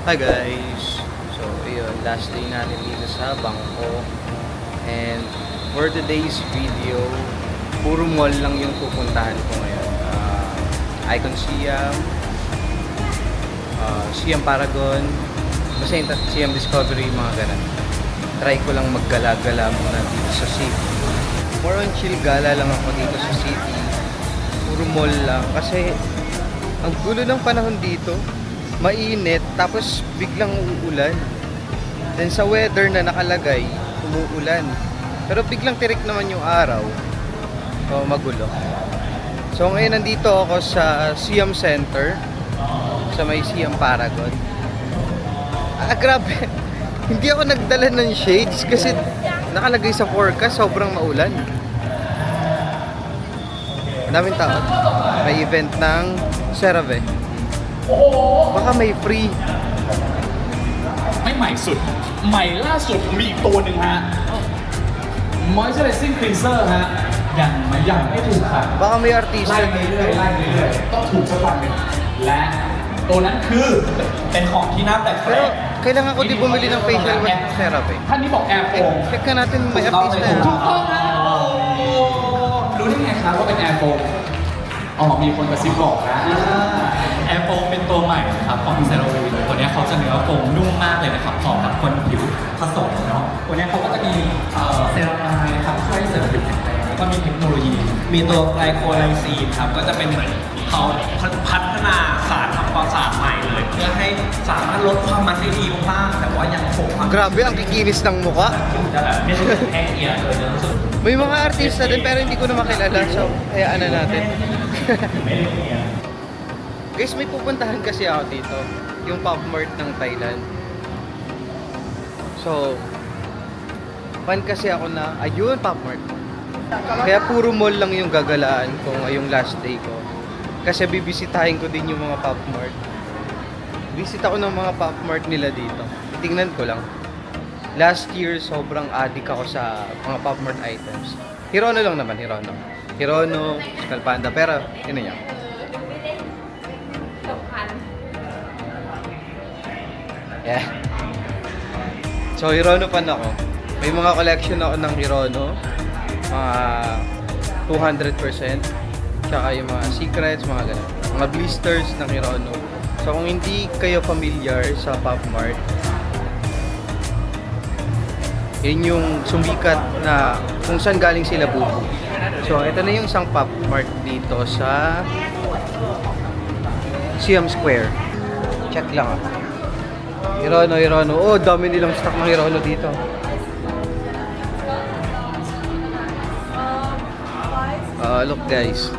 Hi guys! So, ayun, last day natin dito sa Bangko. And for today's video, puro mall lang yung pupuntahan ko ngayon. Icon Siam, Siam Paragon, basta yung Siam Discovery, mga ganun. Try ko lang maggala-gala muna dito sa city. More on chill gala lang ako dito sa city. Puro mall lang kasi ang gulo ng panahon dito. Mainit, tapos biglang uulan. Then sa weather na nakalagay, umuulan. Pero biglang tirik naman yung araw. So magulo. So ngayon nandito ako sa Siam Center, sa may Siam Paragon. Grabe. Hindi ako nagdala ng shades kasi nakalagay sa forecast sobrang maulan. Madaming tao. May event ng CeraVe. Baka may free. ไม่ใหม่สุด ใหม่ล่าสุดมีอีกตัวหนึ่งฮะ Moisturizing Cleanser ฮะยังไม่ถูกค่ะ Baka may artista. ไล่เรื่อยๆต้องถูกสักวันหนึ่งและตัวนั้นคือเป็นของที่น่าแปลก Pero kailangan ko di bumili ng facial wash ng CeraVe. ท่านนี้บอก Air Foam Check ka natin may artista. ถูกต้องนะรู้ได้ไงครับว่าเป็น Air Foam อ๋อมีคนกระซิบบอกนะ แอร์โฟมเป็นตัวใหม่นะครับของเซราวีตัวนี้เขาจะเนื้อโฟมนุ่มมากเลยนะครับเหมาะกับคนผิวผสมเนาะตัวนี้เขาก็จะมีเซรามายนะครับช่วยเสริมผิวแข็งแรงแล้วก็มีเทคโนโลยี มีตัวไกลโคไลซีนครับก็จะเป็นเหมือนเขาพัฒนาสารทำความสะอาดใหม่เลย เพื่อให้สามารถลดความมันได้ดีมากๆแต่ว่ายังคงความ Grabe, ang kikinis ng mukha. จะแบบไม่รู้สึกแห้งเอียดเลยนะรู้สึก May mga artista din pero hindi ko na makilala. So, hayaan na natin. Guys, may pupuntahan kasi ako dito. Yung Pop Mart ng Thailand. So, fan kasi ako na, ayun, Pop Mart. Kaya puro mall lang yung gagalaan ko ngayong last day ko. Kasi bibisitahin ko din yung mga Pop Mart. Visit ako ng mga Pop Mart nila dito. Tingnan ko lang. Last year, sobrang addict ako sa mga Pop Mart items. Hirono lang naman, Hirono. Hirono, Skalpanda, pero yun na yan. Yeah. So, Hirono fan ako. May mga collection ako ng Hirono. Mga 200%. Tsaka yung mga secrets, mga ganun. Mga blisters ng Hirono. So, kung hindi kayo familiar sa Pop Mart, yun yung sumikat na kung saan galing sila bubu. So, ito na yung isang Pop Mart dito sa Siam Square. Check lang ah. Hirono. Oh, dami nilang stock ng Hirono dito. Look guys.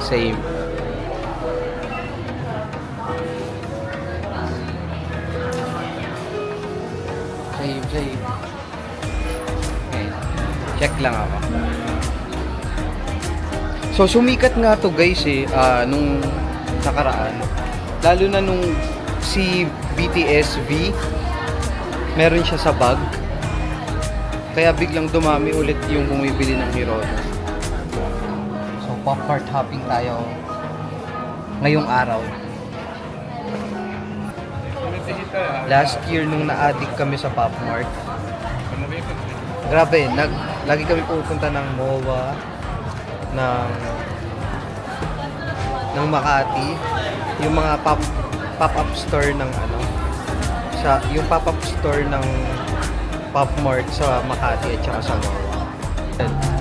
Same. Same. Okay. Check lang ako. So, sumikat nga to guys nung nakaraan. Lalo na nung si BTS V, meron siya sa bag. Kaya biglang dumami ulit yung bumibili ng Hirono. So, Pop Mart hopping tayo ngayong araw. Last year nung na-addict kami sa Pop Mart, grabe, lagi kami pupunta ng MOA, ng Makati, yung mga pop-up store ng yung pop-up store ng Pop Mart sa Makati at saka sa MOA.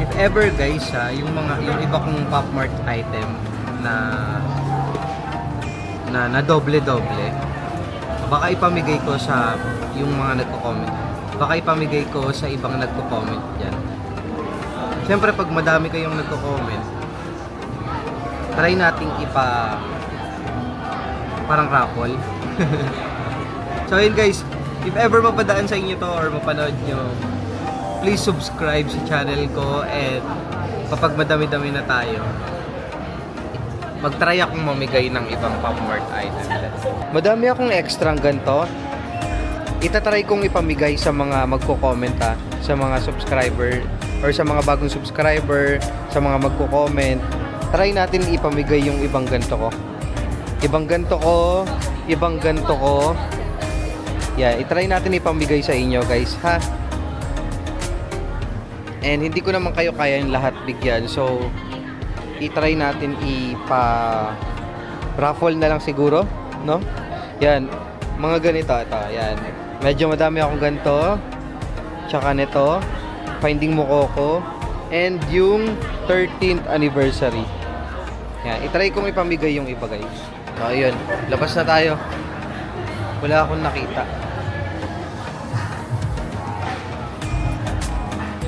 If ever guys yung iba kong Pop Mart item na doble-doble, baka ipamigay ko sa yung mga nagko-comment. Baka ipamigay ko sa ibang nagko-comment diyan. Siyempre pag madami kayong nagko-comment, try nating parang raffle. So yun guys, if ever mapadaan sa inyo to or mapanood nyo, please subscribe sa channel ko, and kapag madami-dami na tayo, mag-try akong mamigay ng ibang Pop Mart item. Madami akong extra ganito. Itatry kong ipamigay sa mga magko-comment sa mga subscriber or sa mga bagong subscriber, sa mga magko-comment. Try natin ipamigay yung ibang ganito ko. Ibang ganito ko ibang ganto ko. Yeah, itry natin ipamigay sa inyo guys, ha? And hindi ko naman kayo kaya yung lahat bigyan. So, itry natin raffle na lang siguro, no? Yan, mga ganito, ito, yan. Medyo madami akong ganito. Tsaka nito, Finding Mokoko. And yung 13th anniversary. Yan, itry kong ipamigay yung iba guys. So, ayun, labas na tayo. Wala akong nakita.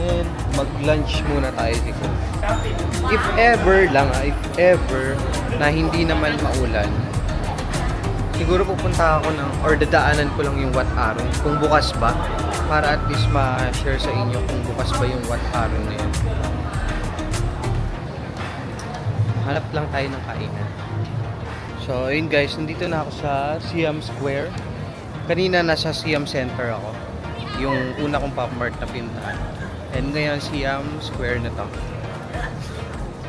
And mag-lunch muna tayo siguro. If ever na hindi naman maulan, siguro pupunta ako or dadaanan ko lang yung Wat Arong kung bukas ba, para at least ma-share sa inyo kung bukas ba yung Wat Arong na yun. Hanap lang tayo ng kainan. So, yun guys, nandito na ako sa Siam Square. Kanina nasa Siam Center ako. Yung una kong Pop Mart na pinuntahan. And ngayon, Siam Square na to.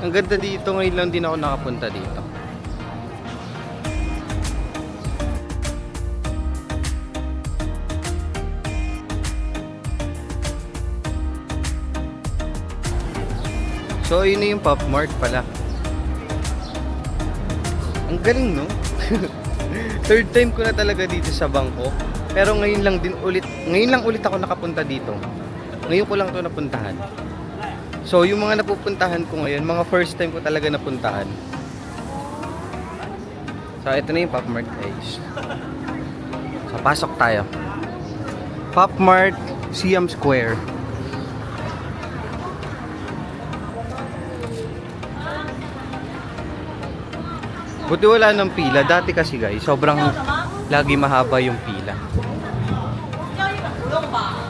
Ang ganda dito. Ngayon lang din ako nakapunta dito. So, yun na yung Pop Mart pala. Ang galing, no? Third time ko na talaga dito sa Bangkok. Pero ngayon lang ulit ako nakapunta dito. Ngayon ko lang to napuntahan. So, yung mga napupuntahan ko ngayon, mga first time ko talaga napuntahan. So, ito na yung Pop Mart, guys. So, pasok tayo. Pop Mart, Siam Square. Buti wala ng pila. Dati kasi guys, sobrang lagi mahaba yung pila.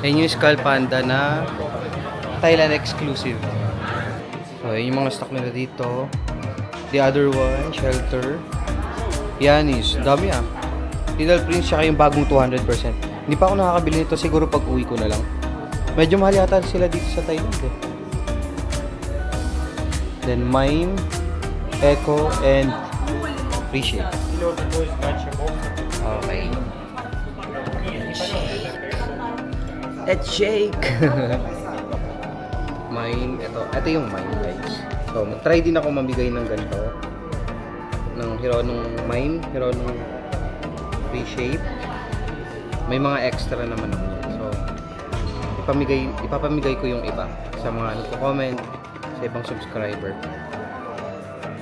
Ayan yung Skull Panda na Thailand exclusive. So, ayan yung mga stock nila dito. The other one, Shelter. Yanis. Dami ah. Little Prince, tsaka yung bagong 200%. Hindi pa ako nakakabili nito. Siguro pag uwi ko na lang. Medyo mahal yata sila dito sa Thailand eh. Then Mime, Echo, and Appreciate. Okay. Let's shake. Mine, ito yung mine guys. So, mag-try din ako mamigay ng ganito. Ng Hironong mine, Hironong Appreciate. May mga extra naman ako. So, ipapamigay ko yung iba sa mga nagko-comment, sa ibang subscriber.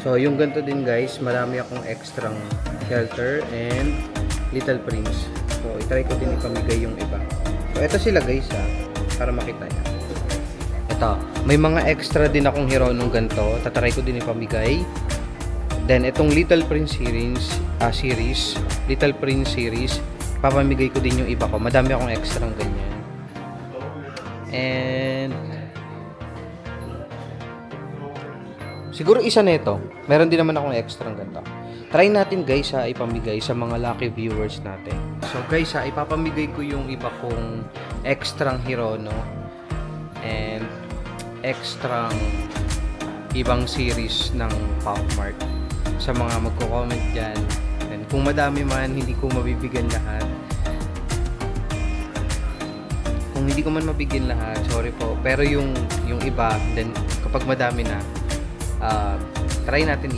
So, yung ganito din guys, marami akong extrang Shelter and Little Prince. So, itry ko din ipamigay yung iba. So, ito sila guys ha, para makita nyo. Ito, may mga extra din akong Hironong ganito. Tatry ko din ipamigay. Then, itong Little Prince series, Little Prince series, papamigay ko din yung iba ko. Madami akong extrang ganyan. And siguro isa nito. Meron din naman akong extra ganito. Try natin guys ha, ipamigay sa mga lucky viewers natin. So guys ha, ipapamigay ko yung iba kong extrang Hirono and extrang ibang series ng Pop Mart sa mga magko-comment dyan. And kung madami man, hindi ko mabibigyan lahat. Kung hindi ko man mabigyan lahat, sorry po. Pero yung iba, then kapag madami na, try natin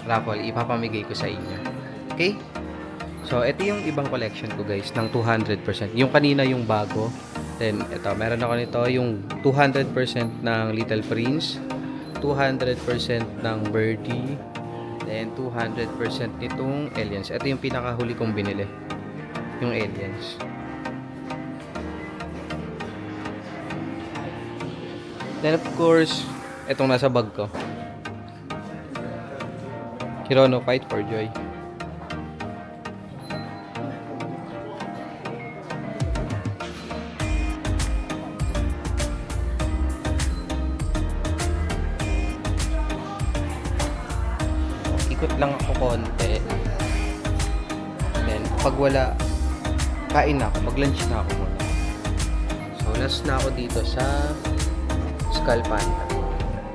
raffle, ipapamigay ko sa inyo. Okay? So, ito yung ibang collection ko guys, ng 200%. Yung kanina yung bago. Then, ito, meron ako nito, yung 200% ng Little Prince, 200% ng Birdie, then 200% nitong Aliens. Ito yung pinakahuli kong binili. Yung Aliens. Then, of course, itong nasa bag ko. Hirono Fight for Joy. Ikot lang ako konti. Then, pag wala, kain na ako. Mag-lunch na ako muna. So, last na ako dito sa Skull Panda.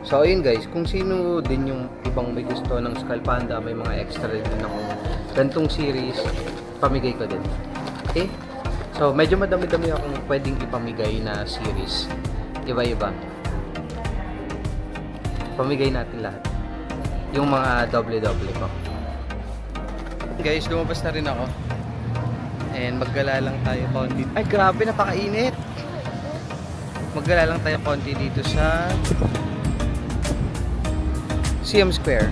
So, ayun guys, kung sino din yung ibang may gusto ng Skull Panda, may mga extra din akong gantong series, pamigay ko din. Okay? So, medyo madami-dami akong pwedeng ipamigay na series. Iba-iba. Pamigay natin lahat. Yung mga doble-doble ko. Guys, lumabas na rin ako. And maggala lang tayo konti. Ay, grabe, napakainit! Maggala lang tayo konti dito sa CM Square.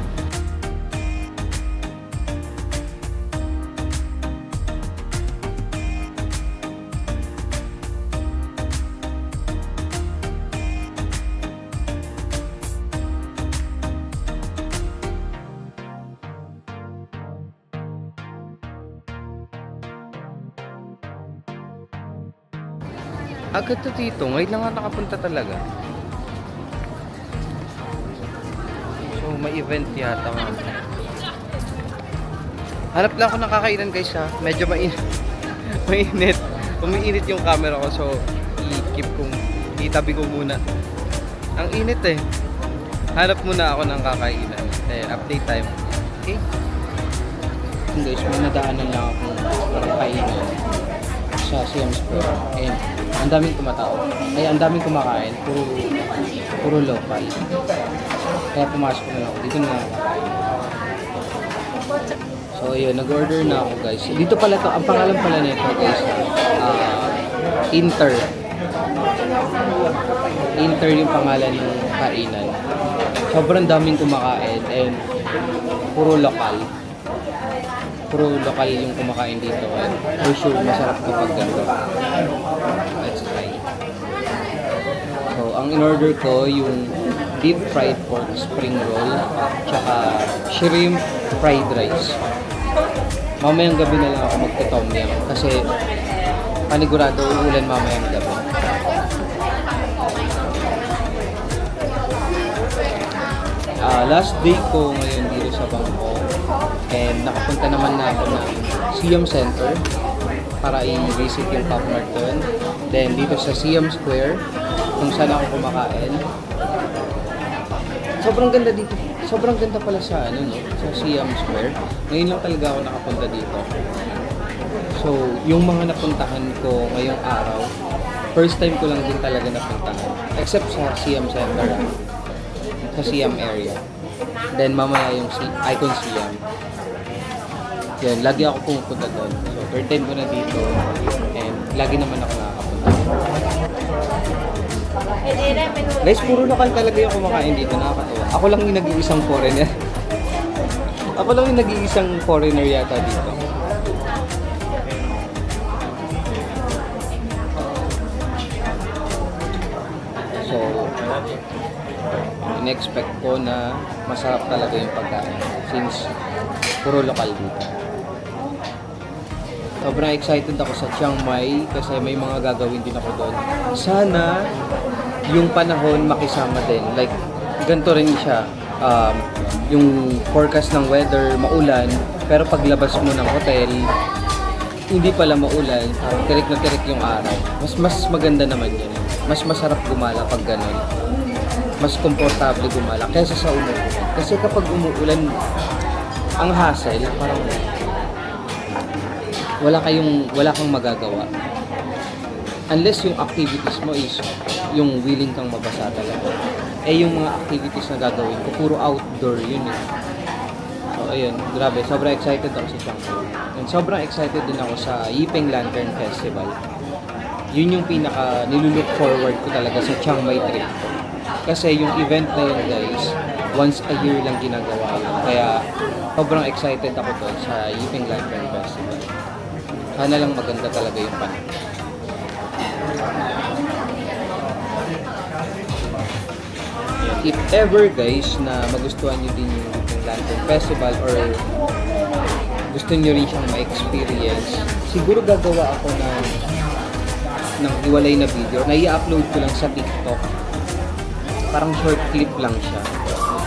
Agad to dito. Ngayon lang ako nakapunta talaga. So, may event yata nga. Hanap lang ako ng kakainan guys ha. Medyo mainit. Mainit. Umiinit yung camera ko. So, itabi ko muna. Ang init eh. Hanap muna ako ng kakainan. Update time. Okay? Guys, may nadaanan lang akong kakainan sa CM Square. And ang daming tumatao. Ay, ang daming kumakain. Puro local. Kaya pumasok na ako. Dito na ako kakain. So, yun. Nag-order na ako, guys. Dito pala to. Ang pangalan pala nito, guys. Inter. Inter yung pangalan ng kainan. Sobrang daming kumakain. And puro local. Puro lokal yung kumakain dito. And for sure, masarap kapag ganito. Let's try. So, ang in-order ko yung deep fried pork spring roll tsaka shrimp fried rice. Mamayang gabi na lang ako magti-tom yum kasi panigurado uulan mamayang gabi. Last day ko ngayon dito sa Bangkok. And nakapunta naman na ako ng CM Center para i-visit yung Pop Mart doon. Then dito sa CM Square kung saan ako kumakain. Sobrang ganda dito. Sobrang ganda pala sa sa CM Square. Ngayon lang talaga ako nakapunta dito. So, yung mga napuntahan ko ngayong araw, first time ko lang din talaga napuntahan. Except sa CM Center, sa CM area. Then mamaya yung Icon CM. Yan, lagi ako pumupunta doon. So, third time ko na dito. And lagi naman ako nakakapunta. Guys, puro lokal talaga yung kumakain dito. Nakakatawa. Ako lang yung nag-iisang foreigner. Ako lang yung nag-iisang foreigner yata dito. So, in-expect ko na masarap talaga yung pagkain. Since puro lokal dito. Sobrang excited ako sa Chiang Mai kasi may mga gagawin din ako doon. Sana yung panahon makisama din. Like, ganito rin siya. Yung forecast ng weather, maulan. Pero paglabas mo ng hotel, hindi pala maulan. Tirik na tirik yung araw. Mas maganda naman yun. Mas masarap gumala pag ganun. Mas komportable gumala kaysa sa umuulan. Kasi kapag umuulan, ang hassle, parang wala kang magagawa. Unless yung activities mo is yung willing kang mabasa talaga. Yung mga activities na gagawin ko, puro outdoor yun eh. So ayun, grabe, sobrang excited ako sa Chiang Mai. And sobrang excited din ako sa Yipeng Lantern Festival. Yun yung pinaka nilulook forward ko talaga sa Chiang Mai trip ko. Kasi yung event na yun guys, once a year lang ginagawa yun. Kaya sobrang excited ako doon sa Yipeng Lantern Festival. Sana lang maganda talaga yung panahon. If ever guys na magustuhan nyo din yung Yipeng Lantern Festival or gusto nyo rin siyang ma-experience, siguro gagawa ako ng hiwalay na video na i-upload ko lang sa TikTok. Parang short clip lang siya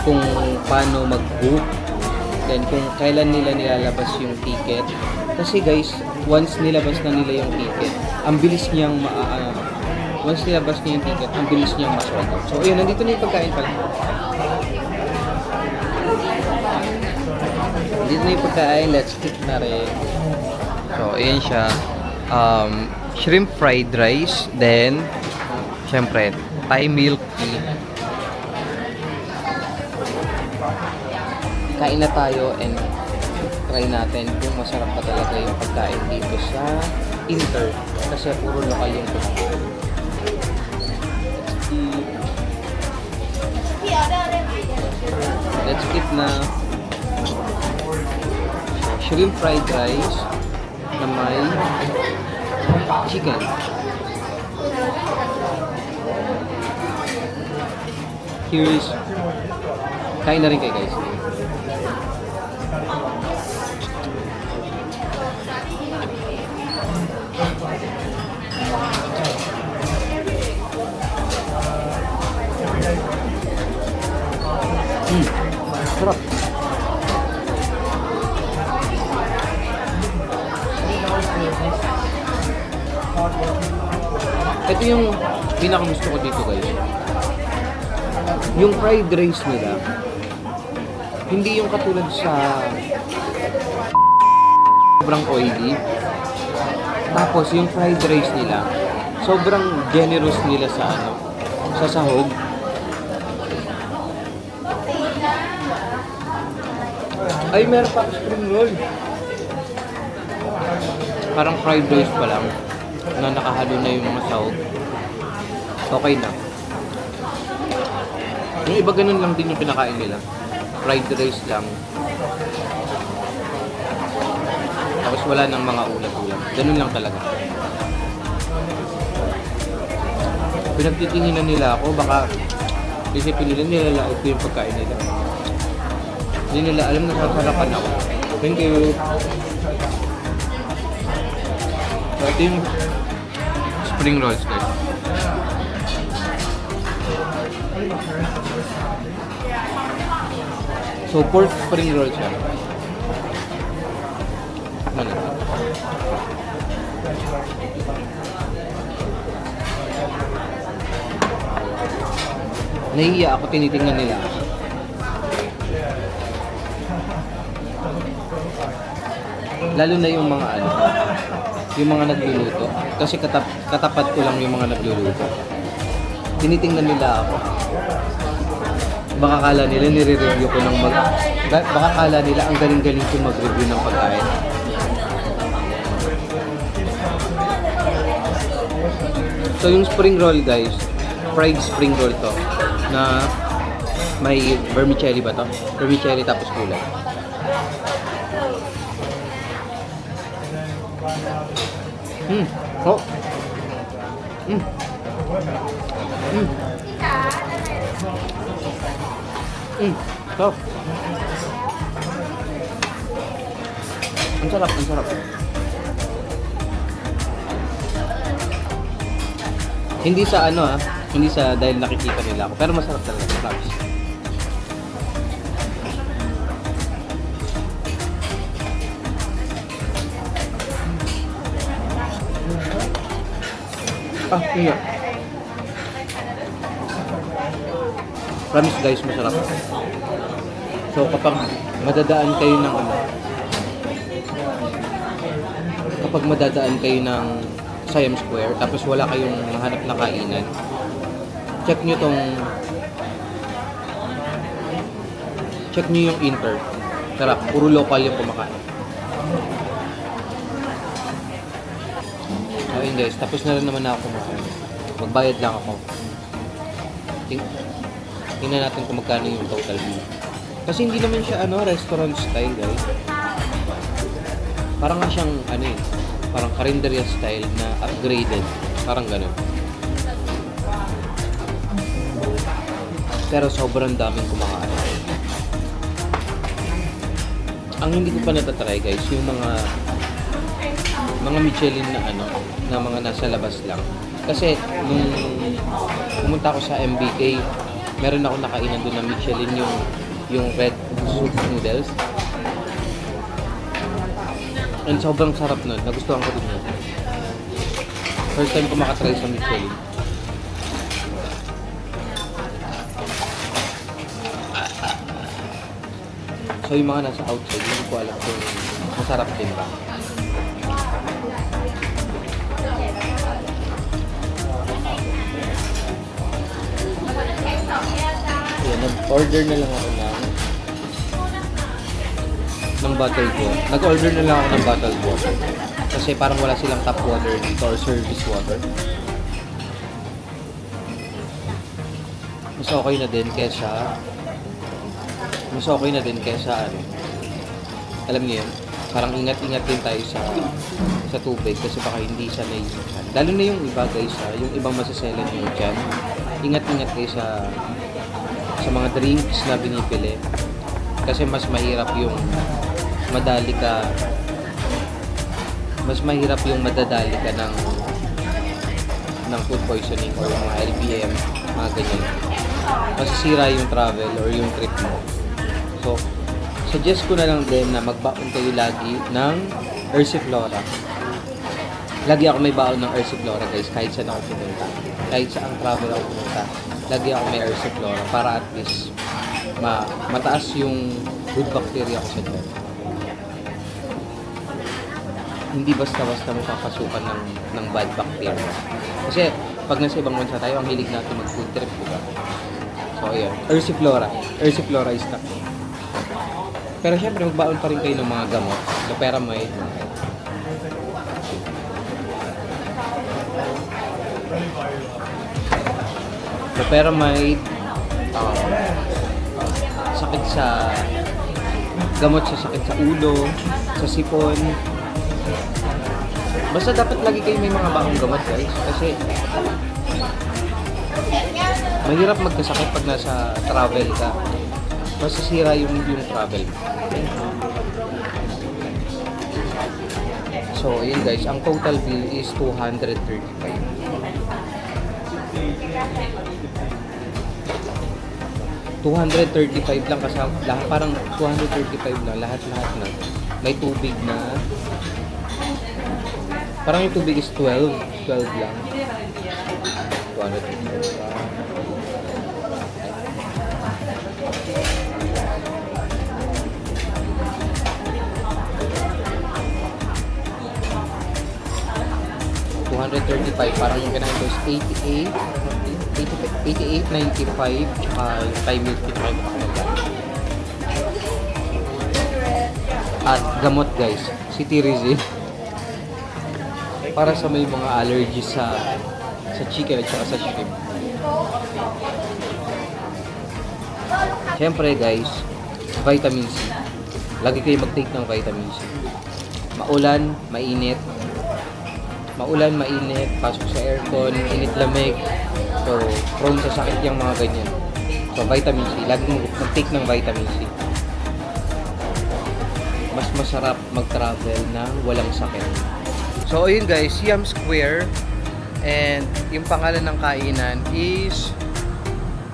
kung paano mag-book, then kung kailan nila nilalabas yung ticket. Kasi guys, once nilabas na nila yung ticket, ang bilis niyang once nilabas niya yung ticket, ang bilis niyang ma-sold out. So ayun, nandito na yung pagkain pala. Dito na yung pagkain. Let's eat na rin. So, ayan siya. Shrimp fried rice. Then, syempre, Thai milk tea. Kain na tayo and try natin kung masarap pa talaga yung pagkain dito sa Inter. Kasi puro lokal yung pagkain. Let's eat na. Shrimp fried rice na may chicken. Here is, kain na rin kayo guys. Sarap. Ito yung pinakagusto ko dito guys. Yung fried rice nila, hindi yung katulad sa sobrang oily. Tapos yung fried rice nila, sobrang generous nila sa sa sahog. Ay, meron pa spring roll. Parang fried rice pa lang na nakahalo na yung mga sahog. Okay na. Yung iba ganun lang din yung pinakain nila. Fried rice lang. Tapos wala nang mga ulat-ulat. Ganun lang talaga. Pinagtitinginan nila ako, baka isipin nila nilalait ko yung pagkain nila. Hindi nila alam na sasarapan ako. Thank you. So ito yung spring rolls guys. So pork spring rolls siya. Tikman natin. Nahihiya ako, tinitingnan nila. Lalo na yung mga yung mga nagluluto. Kasi katapat ko lang yung mga nagluluto. Tinitingnan nila ako. Baka kala nila nire-review ko ng baka kala nila ang galing-galing ko mag-review ng pagkain. So yung spring roll guys, fried spring roll to na may vermicelli ba to? Vermicelli tapos gulay. Oh. Sarap. Ang sarap, ang sarap. Hindi sa hindi sa dahil nakikita nila ako, pero masarap talaga, promise. Iya. Promise guys, masarap. So kapag madadaan kayo ng Siam Square, tapos wala kayong mahanap na kainan, check nyo yung Inter. Sarap, puro local yung kumakain. Ayun guys, tapos na rin naman ako kumakain. Magbayad lang ako. Tingnan natin kung magkano yung total bill. Kasi hindi naman siya restaurant style guys. Parang nga siyang parang karinderya style na upgraded. Parang ganun. Pero sobrang daming kumakain. Ang hindi ko pa natatry guys, yung mga Michelin na mga nasa labas lang. Kasi nung pumunta ako sa MBK, meron ako nakainan doon na Michelin yung red soup noodles. And sobrang sarap nun. Nagustuhan ko din yun. First time ko makatry sa Michelin. So yung mga nasa outside, hindi ko alam kung masarap din ba. Ayan, nag-order na lang ako ng bottled water. Nag-order na lang ako ng bottled water. Kasi parang wala silang tap water dito or service water. Mas okay na din kesa ano. Alam niyo yun, parang ingat-ingat din tayo sa tubig kasi baka hindi siya naiisan. Lalo na yung iba guys yung ibang masaselan nyo dyan. Ingat-ingat kayo sa mga drinks na binibili. Kasi mas mahirap yung madadali ka ng food poisoning or mga LBM, mga ganyan. Masisira yung travel or yung trip mo. So, suggest ko na lang din na magbaon kayo lagi ng Ersiflora. Lagi ako may baon ng Ersiflora guys, kahit saan ako pumunta. Kahit saan travel ako pumunta, lagi ako may Ersiflora para at least mataas yung good bacteria ko sa tiyan. Hindi basta-basta mapapasukan ng bad bacteria. Kasi pag nasa ibang bansa tayo, ang hilig natin mag-food trip, diba? So, ayan. Ersiflora is na. Pero syempre, magbaon pa rin kayo ng mga gamot. Loperamide. Loperamide. Sakit sa... Gamot sa sakit sa ulo, sa sipon. Basta dapat lagi kayo may mga bagong gamot guys. Kasi... mahirap magkasakit pag nasa travel ka. Masisira yung travel. So, yun guys. Ang total bill is 235. 235 lang kasi lahat, parang 235 lang lahat na. May tubig na. Parang yung tubig is 12 lang. 235. Parang yung kinain ko is 88.95 tsaka yung Thai milk tea tsaka yung at gamot guys, Cetirizine para sa may mga allergies sa chicken at saka sa shrimp. Siyempre guys, vitamin C. Lagi kayo mag-take ng vitamin C. Maulan, mainit, pasok sa aircon, init-lamig. So, prone sa sakit yung mga ganyan. So, vitamin C. Lagi mag-take ng vitamin C. Mas masarap mag-travel ng walang sakit. So, ayun guys, Siam Square. And yung pangalan ng kainan is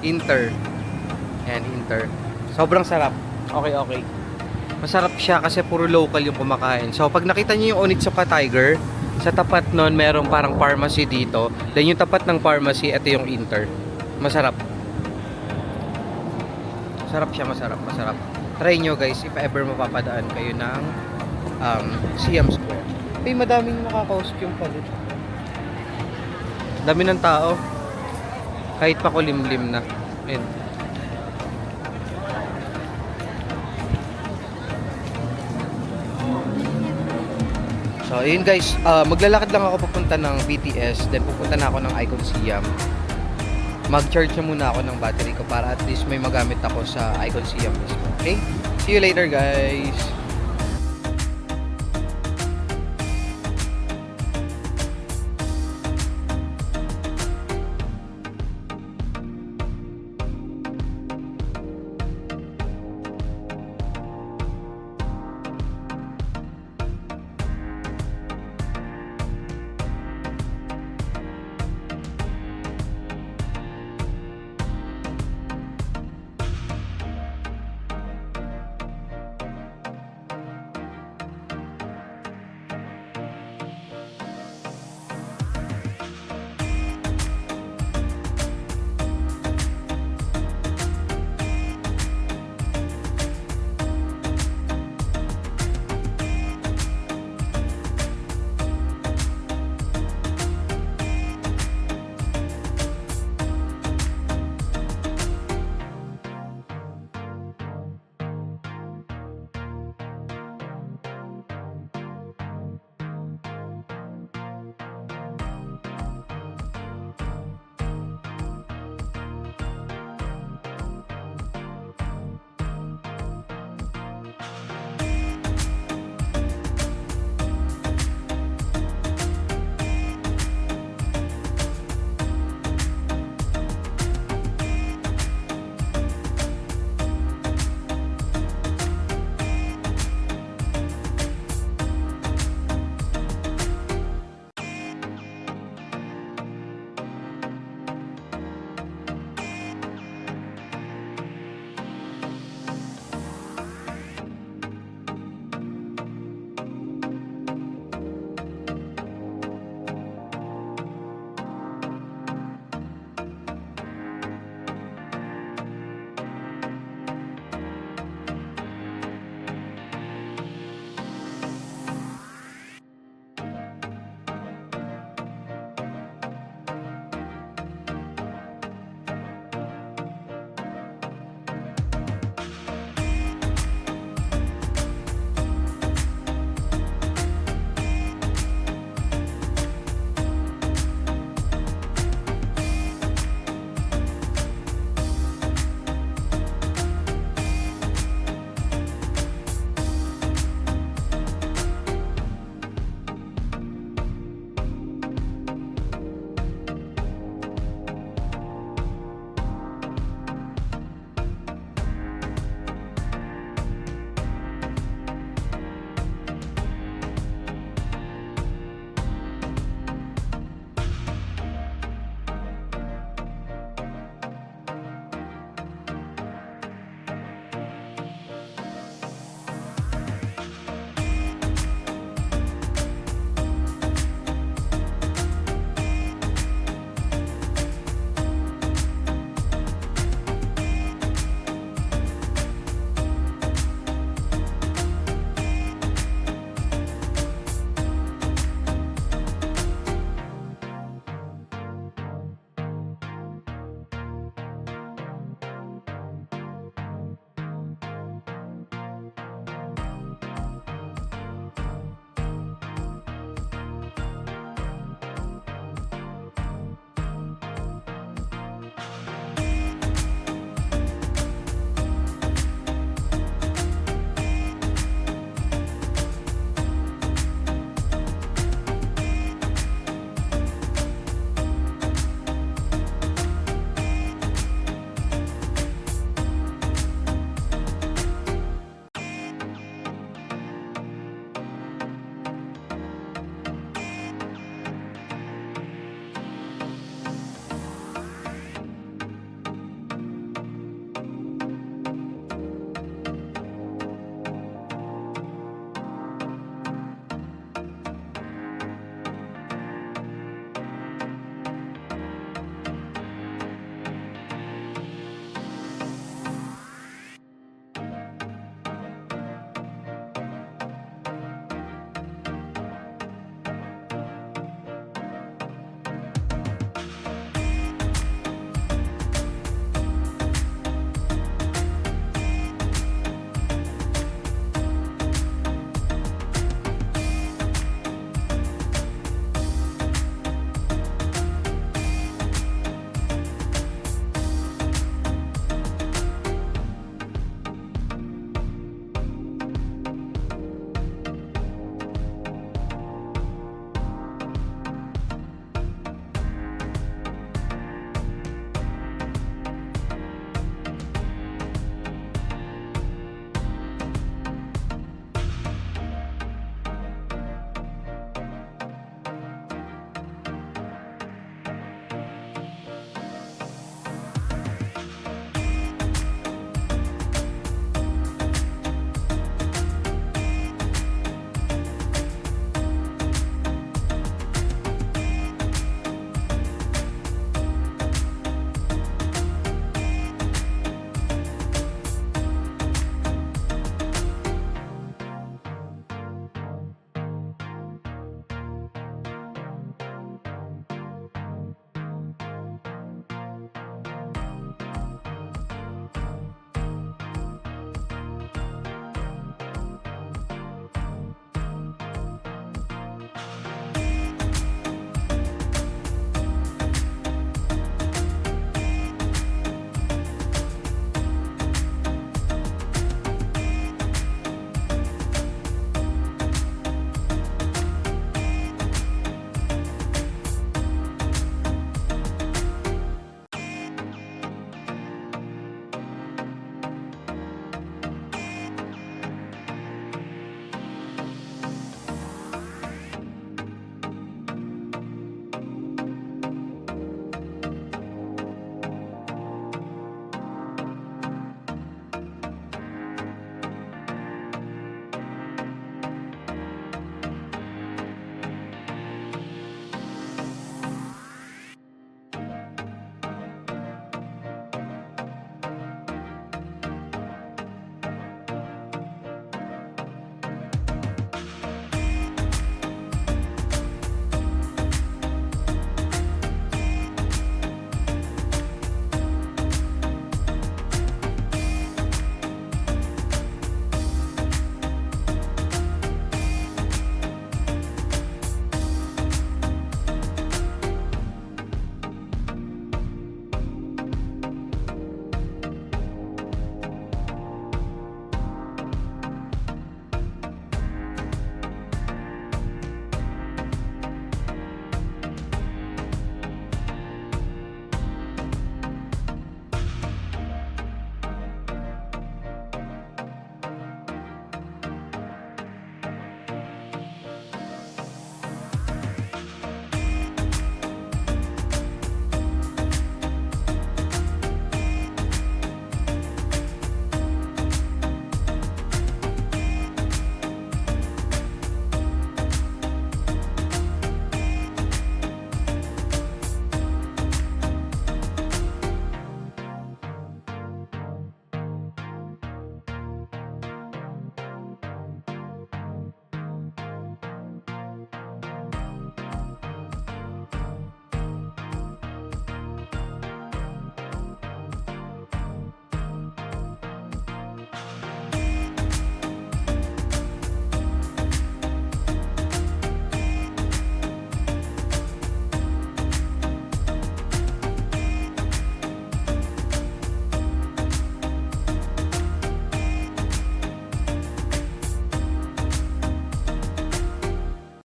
Inter. Ayan, Inter. Sobrang sarap. Okay. Masarap siya kasi puro local yung kumakain. So, pag nakita niyo yung Onitsuka Tiger, sa tapat nun, merong parang pharmacy dito. Then yung tapat ng pharmacy, ito yung Inter. Masarap. Masarap. Try nyo guys, if ever mapapadaan kayo ng Siam Square. May madaming naka-costume pa dito. Dami ng tao. Kahit pa kulimlim na. Ayan. So, yun guys, maglalakad lang ako papunta ng BTS, then pupunta na ako ng Icon Siam. Mag-charge na muna ako ng battery ko para at least may magamit ako sa Icon Siam mismo. Okay? See you later guys!